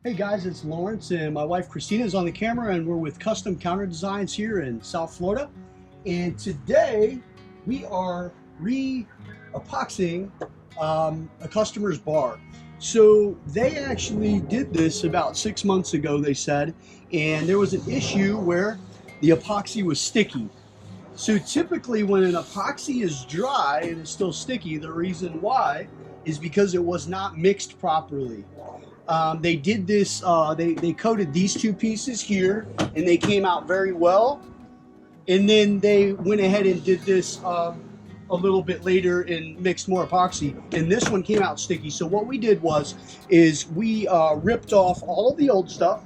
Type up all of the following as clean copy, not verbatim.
Hey guys, it's Lawrence and my wife Christina is on the camera, and we're with Custom Counter Designs here in South Florida. And today we are re-epoxying a customer's bar. So they actually did this about 6 months ago, they said, and there was an issue where the epoxy was sticky. So typically when an epoxy is dry and it's still sticky, the reason why is because it was not mixed properly. They did this, they coated these two pieces here and they came out very well. And then they went ahead and did this a little bit later and mixed more epoxy. And this one came out sticky. So what we did is we ripped off all of the old stuff,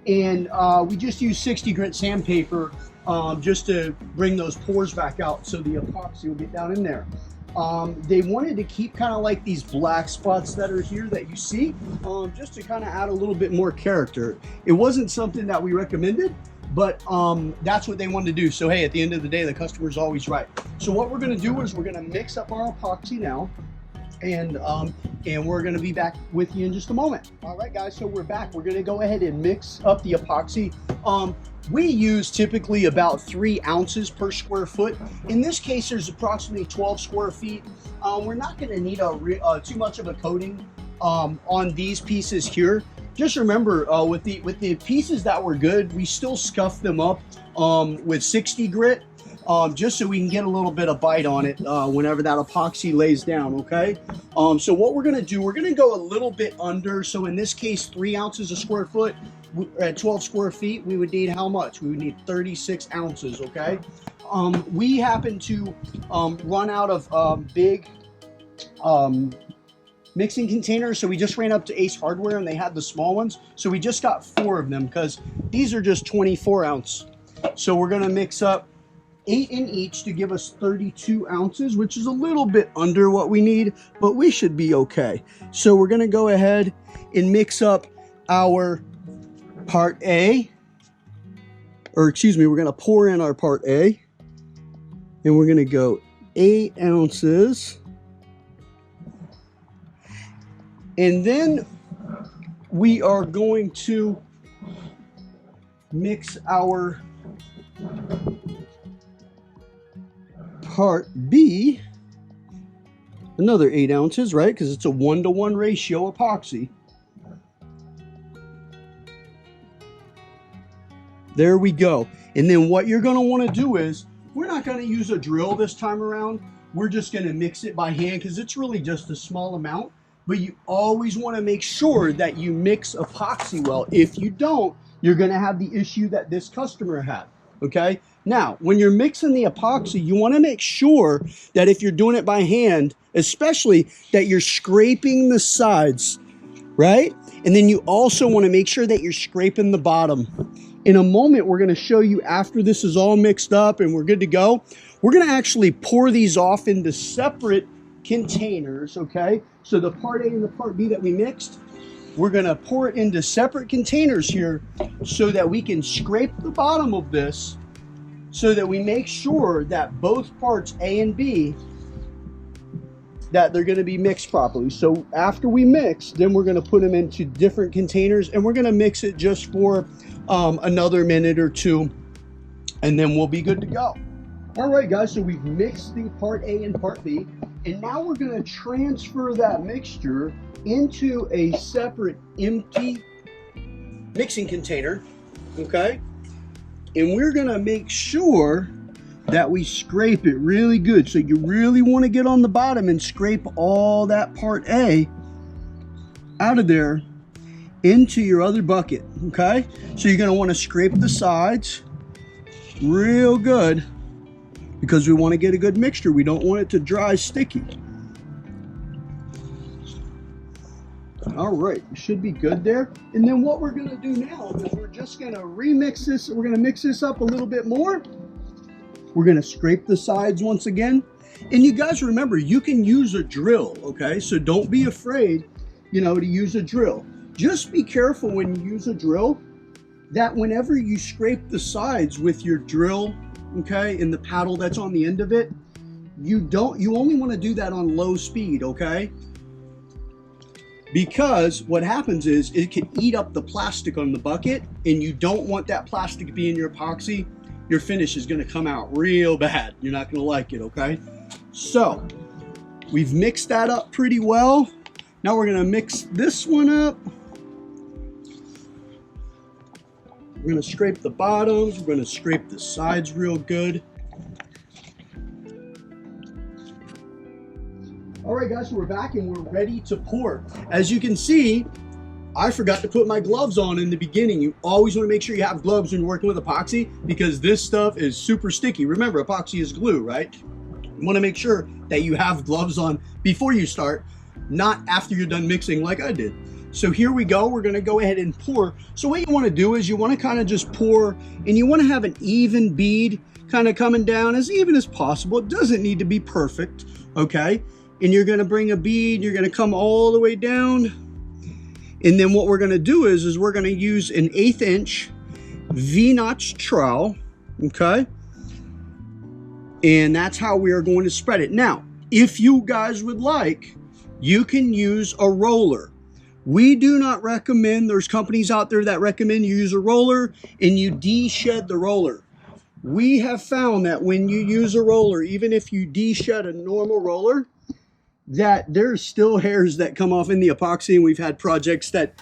and we just used 60 grit sandpaper just to bring those pores back out so the epoxy will get down in there. They wanted to keep kind of like these black spots that are here that you see, just to kind of add a little bit more character. It wasn't something that we recommended, but that's what they wanted to do. So hey, at the end of the day, the customer's always right. So what we're going to do is we're going to mix up our epoxy now, and we're going to be back with you in just a moment. All right guys, so we're back. We're going to go ahead and mix up the epoxy. We use typically about 3 ounces per square foot. In this case, there's approximately 12 square feet. We're not going to need too much of a coating on these pieces here. Just remember, with the pieces that were good, we still scuff them up with 60 grit, just so we can get a little bit of bite on it whenever that epoxy lays down, okay? So what we're gonna do, we're gonna go a little bit under. So in this case, 3 ounces a square foot. At 12 square feet, we would need how much? We would need 36 ounces, okay? We happen to run out of big mixing containers, so we just ran up to Ace Hardware and they had the small ones. So we just got 4 of them because these are just 24 ounce. So we're gonna mix up 8 in each to give us 32 ounces, which is a little bit under what we need, but we should be okay. So we're gonna go ahead and mix up our part A, or excuse me, we're gonna pour in our part A, and we're gonna go 8 ounces. And then we are going to mix our part B, another 8 ounces, right? Because it's a 1-to-1 ratio epoxy. There we go. And then what you're going to want to do is, we're not going to use a drill this time around. We're just going to mix it by hand because it's really just a small amount. But you always want to make sure that you mix epoxy well. If you don't, you're going to have the issue that this customer had, okay? Now, when you're mixing the epoxy, you want to make sure that if you're doing it by hand, especially that you're scraping the sides, right? And then you also want to make sure that you're scraping the bottom. In a moment, we're going to show you after this is all mixed up and we're good to go. We're going to actually pour these off into separate containers, okay? So the part A and the part B that we mixed, we're going to pour it into separate containers here so that we can scrape the bottom of this so that we make sure that both parts A and B, that they're going to be mixed properly. So after we mix, then we're going to put them into different containers and we're going to mix it just for another minute or 2, and then we'll be good to go. All right guys, so we've mixed the part A and part B, and now we're going to transfer that mixture into a separate empty mixing container, okay? And we're going to make sure that we scrape it really good. So you really want to get on the bottom and scrape all that part A out of there into your other bucket, okay? So you're going to want to scrape the sides real good because we want to get a good mixture. We don't want it to dry sticky. All right, should be good there. And then what we're going to do now is we're just going to remix this. We're going to mix this up a little bit more. We're going to scrape the sides once again. And you guys remember, you can use a drill, okay? So don't be afraid, you know, to use a drill. Just be careful when you use a drill that whenever you scrape the sides with your drill, okay, and the paddle that's on the end of it, you only want to do that on low speed, okay? because what happens is it can eat up the plastic on the bucket, and you don't want that plastic to be in your epoxy. Your finish is going to come out real bad. You're not going to like it, okay? So we've mixed that up pretty well. Now we're going to mix this one up. We're going to scrape the bottoms. We're going to scrape the sides real good. All right, guys, so we're back and we're ready to pour. As you can see, I forgot to put my gloves on in the beginning. You always want to make sure you have gloves when you're working with epoxy, because this stuff is super sticky. Remember, epoxy is glue, right? You want to make sure that you have gloves on before you start, not after you're done mixing like I did. So here we go. We're going to go ahead and pour. So what you want to do is you want to kind of just pour, and you want to have an even bead kind of coming down as even as possible. It doesn't need to be perfect, okay? And you're going to bring a bead, you're going to come all the way down. And then what we're going to do is we're going to use an 1/8 inch V-notch trowel, okay? And that's how we are going to spread it. Now, if you guys would like, you can use a roller. We do not recommend, there's companies out there that recommend you use a roller and you de-shed the roller. We have found that when you use a roller, even if you de-shed a normal roller, that there's still hairs that come off in the epoxy, and we've had projects that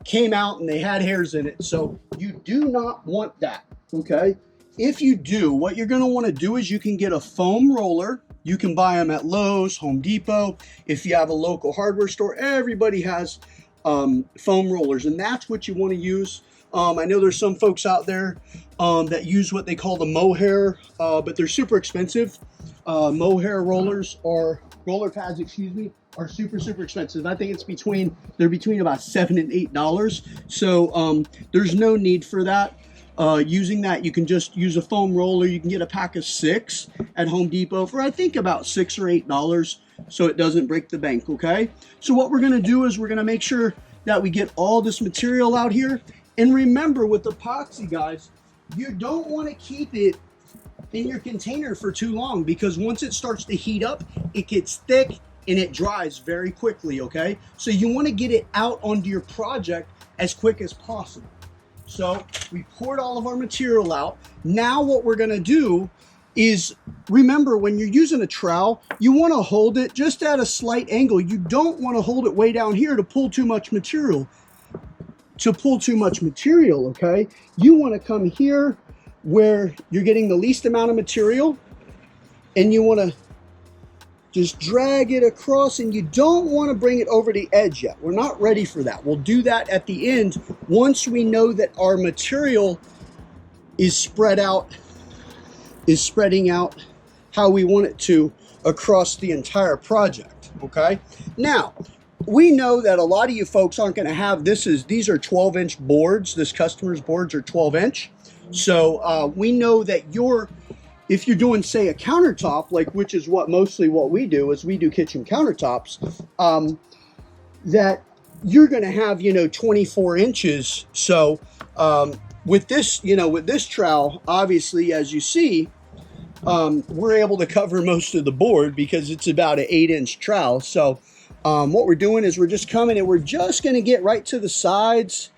came out and they had hairs in it. So you do not want that, okay? If you do, what you're gonna wanna do is you can get a foam roller. You can buy them at Lowe's, Home Depot. If you have a local hardware store, everybody has foam rollers, and that's what you wanna use. I know there's some folks out there that use what they call the mohair, but they're super expensive. Mohair rollers or roller pads, excuse me, are super expensive. I think they're between about $7 and $8. So there's no need for that. Using that, you can just use a foam roller. You can get a pack of 6 at Home Depot for I think about $6 or $8, so it doesn't break the bank, okay? So what we're gonna do is we're gonna make sure that we get all this material out here. And remember, with epoxy, guys, you don't wanna keep it in your container for too long, because once it starts to heat up, it gets thick and it dries very quickly, okay? So you want to get it out onto your project as quick as possible. So we poured all of our material out. Now what we're going to do is, remember, when you're using a trowel, you want to hold it just at a slight angle. You don't want to hold it way down here to pull too much material. Okay? You want to come here where you're getting the least amount of material, and you want to just drag it across, and you don't want to bring it over the edge yet. We're not ready for that. We'll do that at the end once we know that our material is spreading out how we want it to across the entire project, okay? Now, we know that a lot of you folks aren't going to have these are 12-inch boards. This customer's boards are 12-inch. So we know that if you're doing, say, a countertop, like, which is mostly what we do, is we do kitchen countertops, that you're going to have, 24 inches. So with this trowel, obviously, as you see, we're able to cover most of the board because it's about an 8-inch trowel. So what we're doing is we're just coming and we're just going to get right to the sides.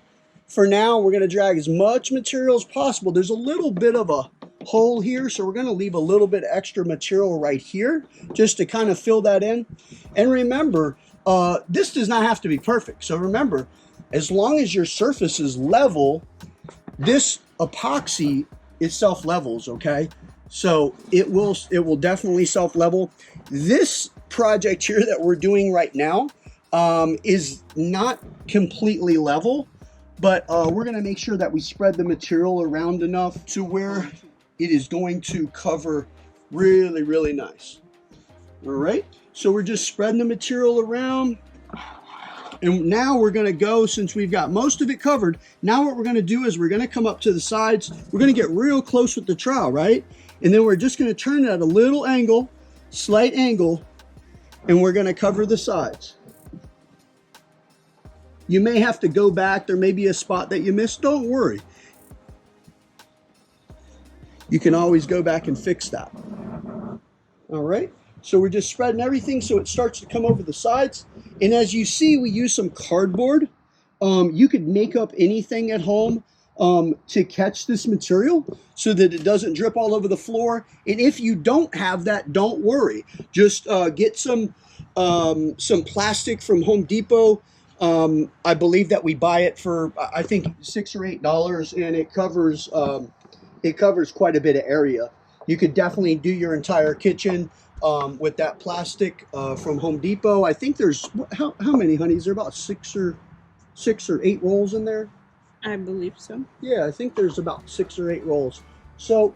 For now, we're going to drag as much material as possible. There's a little bit of a hole here, so we're going to leave a little bit extra material right here just to kind of fill that in. And remember, this does not have to be perfect. So remember, as long as your surface is level, this epoxy, it self-levels, okay? So it will definitely self-level. This project here that we're doing right now is not completely level, but we're going to make sure that we spread the material around enough to where it is going to cover really, really nice. All right, so we're just spreading the material around. And now we're going to go, since we've got most of it covered, now what we're going to do is we're going to come up to the sides. We're going to get real close with the trowel, right? And then we're just going to turn it at a little angle, slight angle, and we're going to cover the sides. You may have to go back. There may be a spot that you missed. Don't worry. You can always go back and fix that. All right. So we're just spreading everything so it starts to come over the sides. And as you see, we use some cardboard. You could make up anything at home to catch this material so that it doesn't drip all over the floor. And if you don't have that, don't worry. Just get some plastic from Home Depot. I believe that we buy it for, I think, $6 or $8, and it covers quite a bit of area. You could definitely do your entire kitchen with that plastic from Home Depot. I think there's, how many, honey? Is there about six or 8 rolls in there? I believe so. Yeah, I think there's about 6 or 8 rolls. So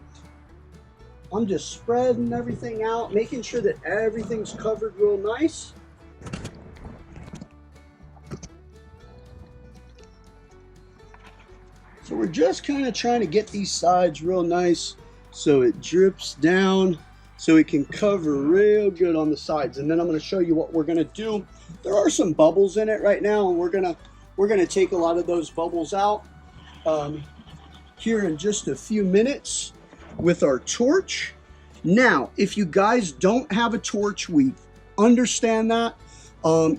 I'm just spreading everything out, making sure that everything's covered real nice. So we're just kind of trying to get these sides real nice so it drips down, so it can cover real good on the sides. And then I'm going to show you what we're going to do. There are some bubbles in it right now, and we're going to take a lot of those bubbles out here in just a few minutes with our torch. Now, if you guys don't have a torch, we understand that.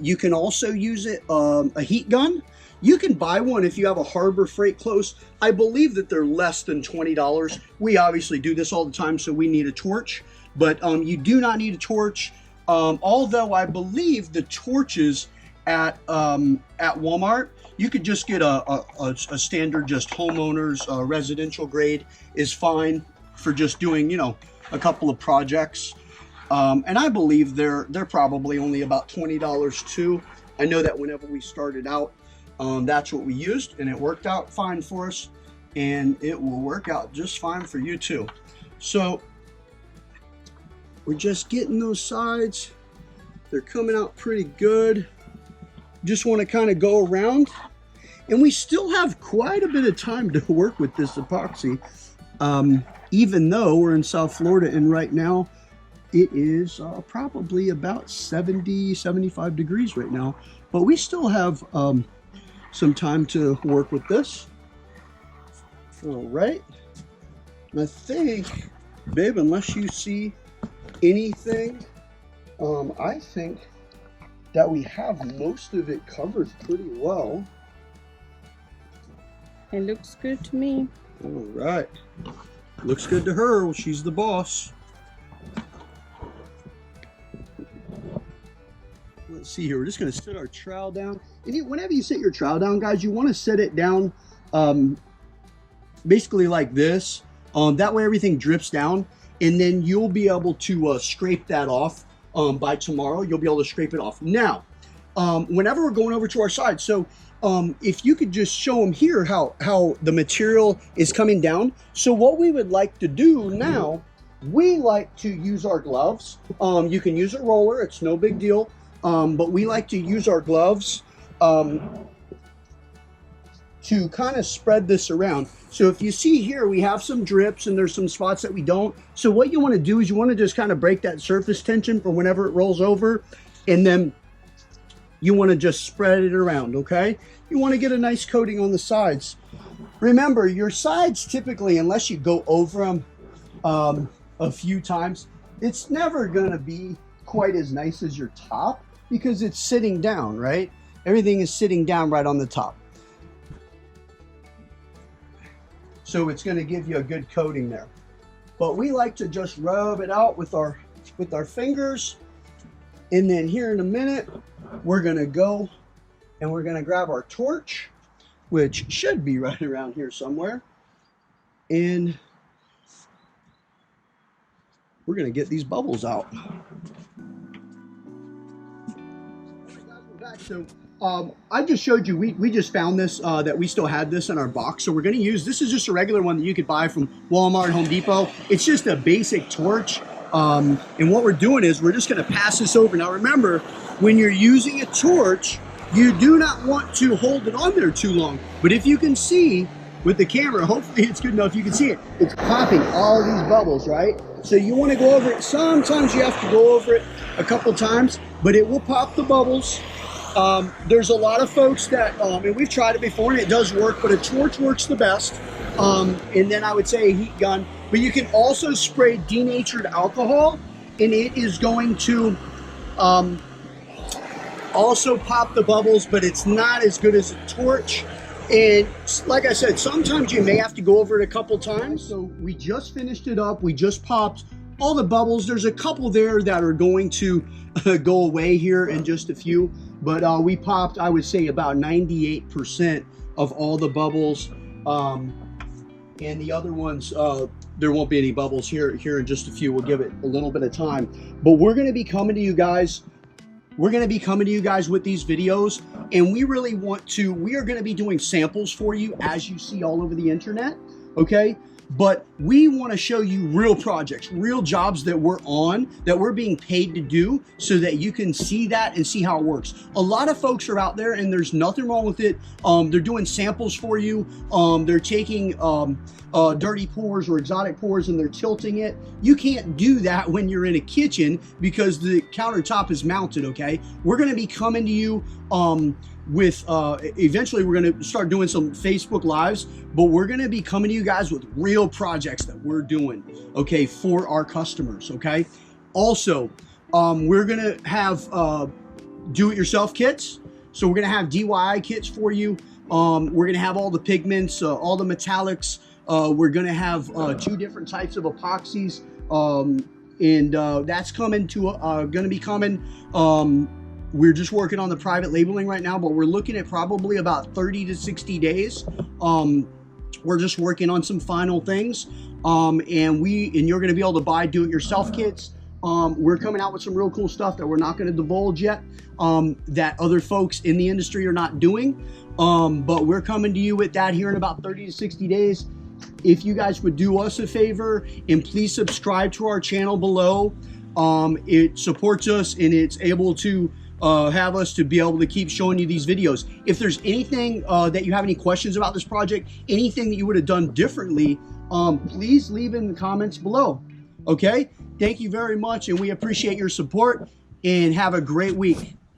You can also use it, a heat gun. You can buy one if you have a Harbor Freight close. I believe that they're less than $20. We obviously do this all the time, so we need a torch. But you do not need a torch. Although I believe the torches at Walmart, you could just get a standard, just homeowners residential grade is fine for just doing, you know, a couple of projects. And I believe they're probably only about $20 too. I know that whenever we started out, that's what we used, and it worked out fine for us, and it will work out just fine for you too. So we're just getting those sides. They're coming out pretty good. Just want to kind of go around, and we still have quite a bit of time to work with this epoxy, even though we're in South Florida, and right now it is probably about 75 degrees right now, but we still have some time to work with this. All right. I think, babe, unless you see anything, I think that we have most of it covered pretty well. It looks good to me. All right. Looks good to her. She's the boss. Let's see here. We're just going to set our trowel down. And whenever you set your trowel down, guys, you want to set it down basically like this. That way everything drips down, and then you'll be able to scrape that off by tomorrow. You'll be able to scrape it off. Now, whenever we're going over to our side, so if you could just show them here how the material is coming down. So what we would like to do now, we like to use our gloves. You can use a roller. It's no big deal. But we like to use our gloves to kind of spread this around. So if you see here, we have some drips and there's some spots that we don't. So what you want to do is you want to just kind of break that surface tension for whenever it rolls over, and then you want to just spread it around, okay? You want to get a nice coating on the sides. Remember, your sides typically, unless you go over them a few times, it's never going to be quite as nice as your top, because it's sitting down, right? Everything is sitting down right on the top. So it's going to give you a good coating there. But we like to just rub it out with our fingers. And then here in a minute, we're going to go and we're going to grab our torch, which should be right around here somewhere. And we're going to get these bubbles out. So I just showed you, we just found this, that we still had this in our box. So we're going to use, this is just a regular one that you could buy from Walmart, Home Depot. It's just a basic torch. And what we're doing is we're just going to pass this over. Now remember, when you're using a torch, you do not want to hold it on there too long. But if you can see with the camera, hopefully it's good enough you can see it. It's popping all these bubbles, right? So you want to go over it. Sometimes you have to go over it a couple times, but it will pop the bubbles. There's a lot of folks that, and we've tried it before and it does work, but a torch works the best. And then I would say a heat gun, but you can also spray denatured alcohol and it is going to also pop the bubbles, but it's not as good as a torch. And like I said, sometimes you may have to go over it a couple times. So we just finished it up. We just popped all the bubbles. There's a couple there that are going to go away here in just a few, but we popped, I would say, about 98% of all the bubbles. And the other ones, there won't be any bubbles here in just a few. We'll give it a little bit of time, but we're going to be coming to you guys. We're going to be coming to you guys with these videos, and we really want to, we are going to be doing samples for you as you see all over the internet, okay? But we want to show you real projects, real jobs that we're on, that we're being paid to do, so that you can see that and see how it works. A lot of folks are out there, and there's nothing wrong with it. They're doing samples for you. They're taking dirty pours or exotic pours and they're tilting it. You can't do that when you're in a kitchen because the countertop is mounted, okay? We're going to be coming to you with eventually we're going to start doing some Facebook lives, but we're going to be coming to you guys with real projects that we're doing, okay, for our customers, okay? Also, we're going to have do-it-yourself kits. So we're going to have DIY kits for you. We're going to have all the pigments, all the metallics. We're going to have 2 different types of epoxies, and that's coming to going to be coming. We're just working on the private labeling right now, but we're looking at probably about 30 to 60 days. We're just working on some final things, and you're going to be able to buy do-it-yourself kits. We're coming out with some real cool stuff that we're not going to divulge yet, that other folks in the industry are not doing, but we're coming to you with that here in about 30 to 60 days. If you guys would do us a favor and please subscribe to our channel below. It supports us, and it's able to have us to be able to keep showing you these videos. If there's anything that you have any questions about this project, anything that you would have done differently, please leave in the comments below. Okay? Thank you very much, and we appreciate your support, and have a great week.